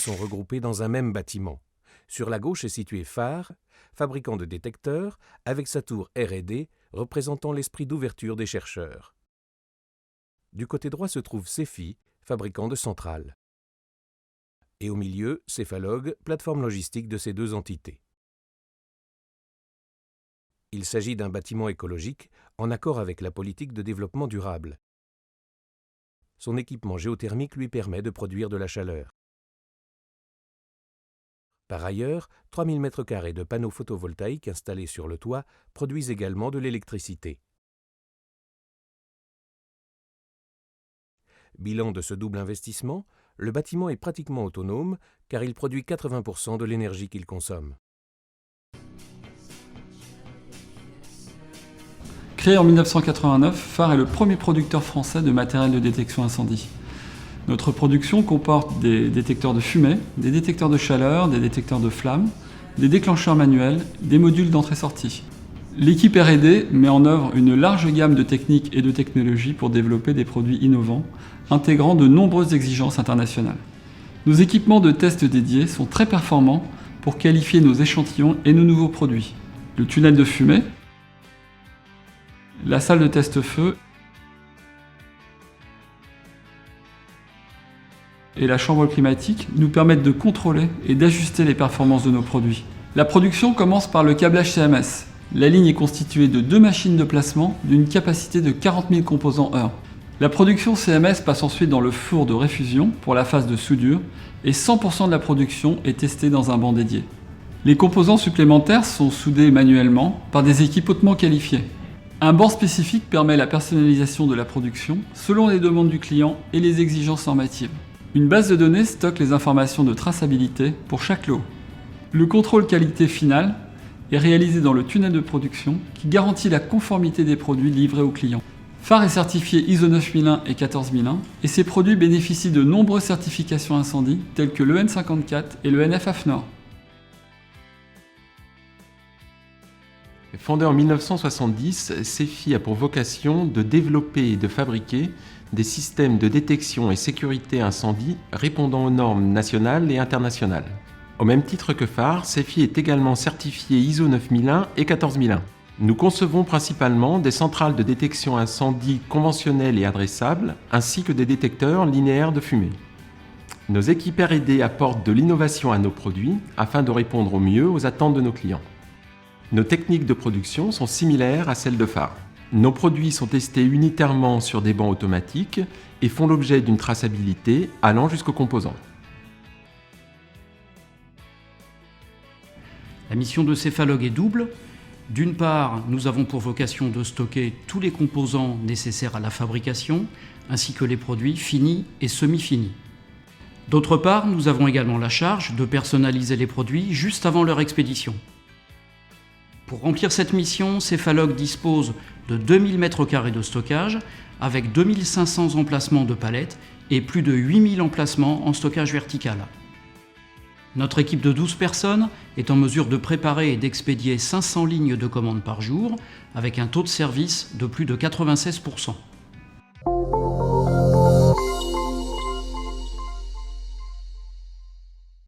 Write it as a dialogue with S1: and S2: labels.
S1: sont regroupés dans un même bâtiment. Sur la gauche est situé Phare, fabricant de détecteurs, avec sa tour R&D représentant l'esprit d'ouverture des chercheurs. Du côté droit se trouve Cefi, fabricant de centrales. Et au milieu, Cefalog, plateforme logistique de ces deux entités. Il s'agit d'un bâtiment écologique en accord avec la politique de développement durable. Son équipement géothermique lui permet de produire de la chaleur. Par ailleurs, 3000 m² de panneaux photovoltaïques installés sur le toit produisent également de l'électricité. Bilan de ce double investissement, le bâtiment est pratiquement autonome car il produit 80% de l'énergie qu'il consomme.
S2: Créé en 1989, Phare est le premier producteur français de matériel de détection incendie. Notre production comporte des détecteurs de fumée, des détecteurs de chaleur, des détecteurs de flammes, des déclencheurs manuels, des modules d'entrée-sortie. L'équipe R&D met en œuvre une large gamme de techniques et de technologies pour développer des produits innovants, intégrant de nombreuses exigences internationales. Nos équipements de tests dédiés sont très performants pour qualifier nos échantillons et nos nouveaux produits. Le tunnel de fumée, la salle de test feu et la chambre climatique nous permettent de contrôler et d'ajuster les performances de nos produits. La production commence par le câblage CMS. La ligne est constituée de 2 machines de placement d'une capacité de 40 000 composants heure. La production CMS passe ensuite dans le four de réfusion pour la phase de soudure et 100% de la production est testée dans un banc dédié. Les composants supplémentaires sont soudés manuellement par des équipes hautement qualifiées. Un banc spécifique permet la personnalisation de la production selon les demandes du client et les exigences normatives. Une base de données stocke les informations de traçabilité pour chaque lot. Le contrôle qualité final est réalisé dans le tunnel de production qui garantit la conformité des produits livrés aux clients. Phare est certifié ISO 9001 et 14001 et ses produits bénéficient de nombreuses certifications incendie telles que le N54 et le NF-AFNOR.
S3: Fondé en 1970, Cefi a pour vocation de développer et de fabriquer des systèmes de détection et sécurité incendie répondant aux normes nationales et internationales. Au même titre que Phare, Cefi est également certifié ISO 9001 et 14001. Nous concevons principalement des centrales de détection incendie conventionnelles et adressables, ainsi que des détecteurs linéaires de fumée. Nos équipes R&D apportent de l'innovation à nos produits afin de répondre au mieux aux attentes de nos clients. Nos techniques de production sont similaires à celles de Phare. Nos produits sont testés unitairement sur des bancs automatiques et font l'objet d'une traçabilité allant jusqu'aux composants.
S4: La mission de Cefalog est double. D'une part, nous avons pour vocation de stocker tous les composants nécessaires à la fabrication, ainsi que les produits finis et semi-finis. D'autre part, nous avons également la charge de personnaliser les produits juste avant leur expédition. Pour remplir cette mission, Cefalog dispose de 2000 m² de stockage, avec 2500 emplacements de palettes et plus de 8000 emplacements en stockage vertical. Notre équipe de 12 personnes est en mesure de préparer et d'expédier 500 lignes de commandes par jour, avec un taux de service de plus de 96%.